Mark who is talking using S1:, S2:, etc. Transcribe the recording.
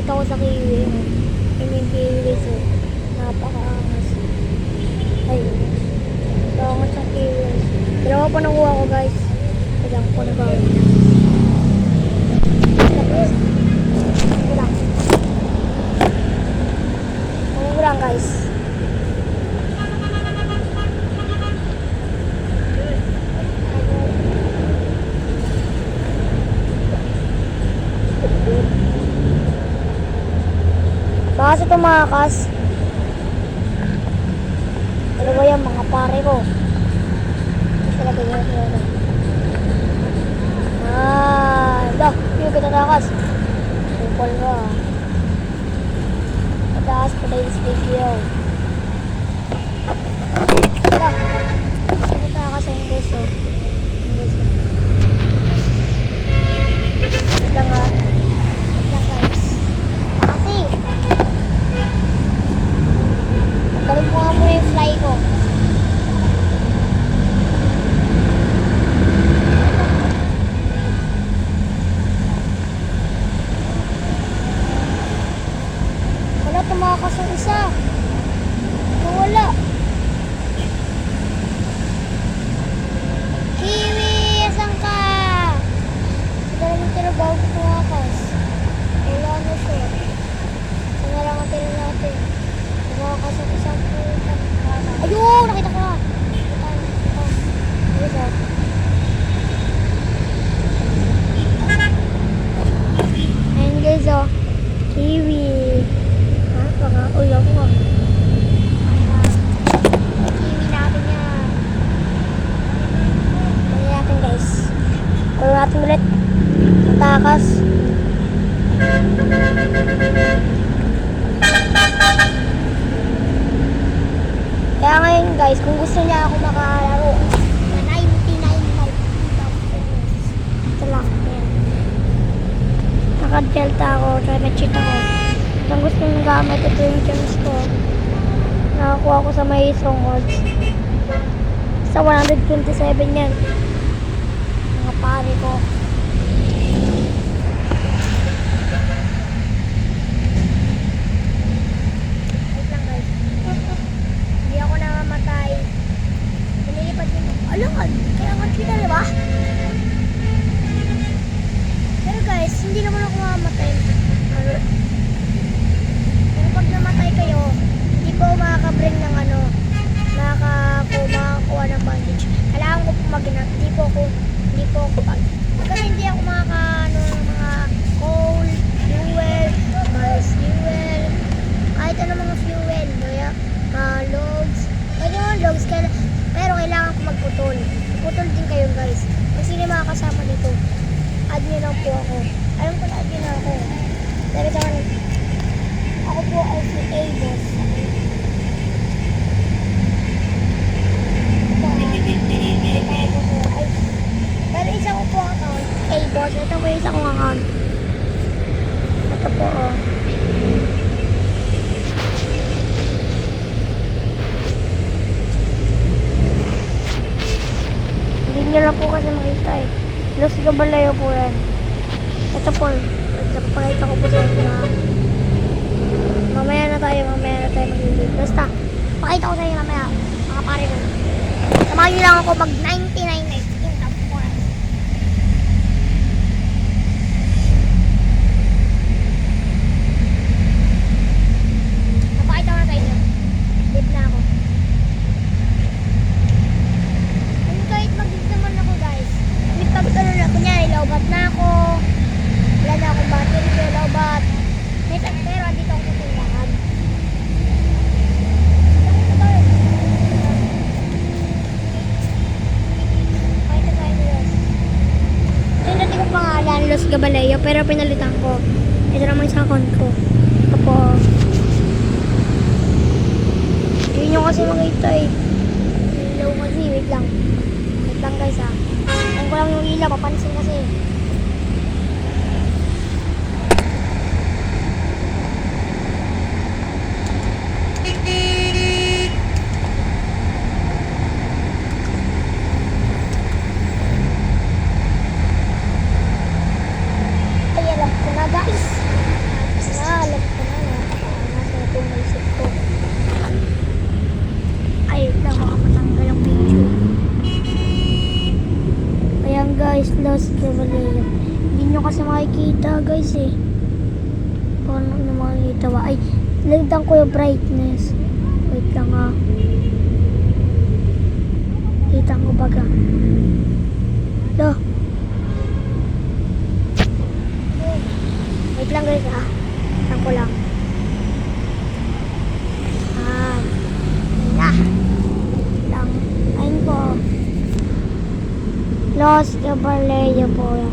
S1: Dito ako sa kiwi. Yung kiwi so. Napaka-angas. Ay. Angas ng kiwi. Dalawa pa nakuha ko guys. Kailangan ko na gawin. Kurang guys. Baka sa tumakas. Dalawa yan mga pare ko. Talaga yun sila. Yung katatakas. Kupal ka. Pataas pa tayo sa video. Katatakas ang gusto. Wait lang ha. Wait lang guys. Kasi. Galing mo nga muna yung fly ko. Tumakas ang isa. Nawala. Kiwi! Asan ka? Sa dalawang tira bago tumakas. Wala na siya. Sana lang ang tira natin. Tumakas ang isang puta. Ayun! Nakita ko na. Ayun guys oh. Kiwi. Uy, ako nga. Kiwi natin yan. Balik natin guys. Balik natin ulit. Matakas. Kaya ngayon guys, kung gusto niya ako makalaro, 99 ito lang. Naka-delta ako, try na cheat ako. Kung gusto nyo gamit, ito yung gems ko. Nakakuha ko sa may strongholds. Sa 127 yan. Mga pare ko. Wait lang guys. Hindi ako namamatay. Nililipad din ako. Alam, kaya nga kita diba? Pero guys, hindi naman ako mamamatay. Pag namatay kayo, hindi po makaka-bring ng makakakuha ng bandage. Kailangan ko po mag-inap. Hindi po ako kasi hindi ako mga coal, fuel, mars fuel, kahit ano mga fuel, logs. Pwede mga logs, pero kailangan ko magputol. Putol din kayo guys. Kung sino yung mga kasama dito, add nyo lang po ako. Alam ko na add nyo na ako. Pero ako po ay si A-Boss. Pero isa ko po ang account. A-Boss. Ito po isa kong account. Ito po oh. Hindi nyo lang po kasi makita eh. Los Gabalayo po yan. Ito po. Pakita ko po sa inyo na mamaya na tayo mag-leave. Basta, pakita ko sa inyo mamaya, mga pare ko. Samahan nyo lang ako mag-99 nights. Napakita ko na sa inyo. Leave na ako. Kahit mag-leave naman ako guys. Kunyari, lowbat na ako. Wala na akong battery, pero lowbat. Pero andito ako sa tindahan. Pakita tayo ni Los. Ito yung dati kong pangalan, Los Gabalayo, pero pinalitan ko. Ito naman sa account ko. Ito po. Yun yung kasi makita eh. Ilaw kasi, wait lang. Wait lang guys ha. Ayan ko lang yung ilaw, papansin kasi. makikita guys eh. Paano na makikita ba? Ay, lagdan ko yung brightness. Wait lang ah. Kita ko baga. Lo. Wait lang guys ah. Lang ko lang. Ah. Lang. Ayun po. Los Caballeros po yan.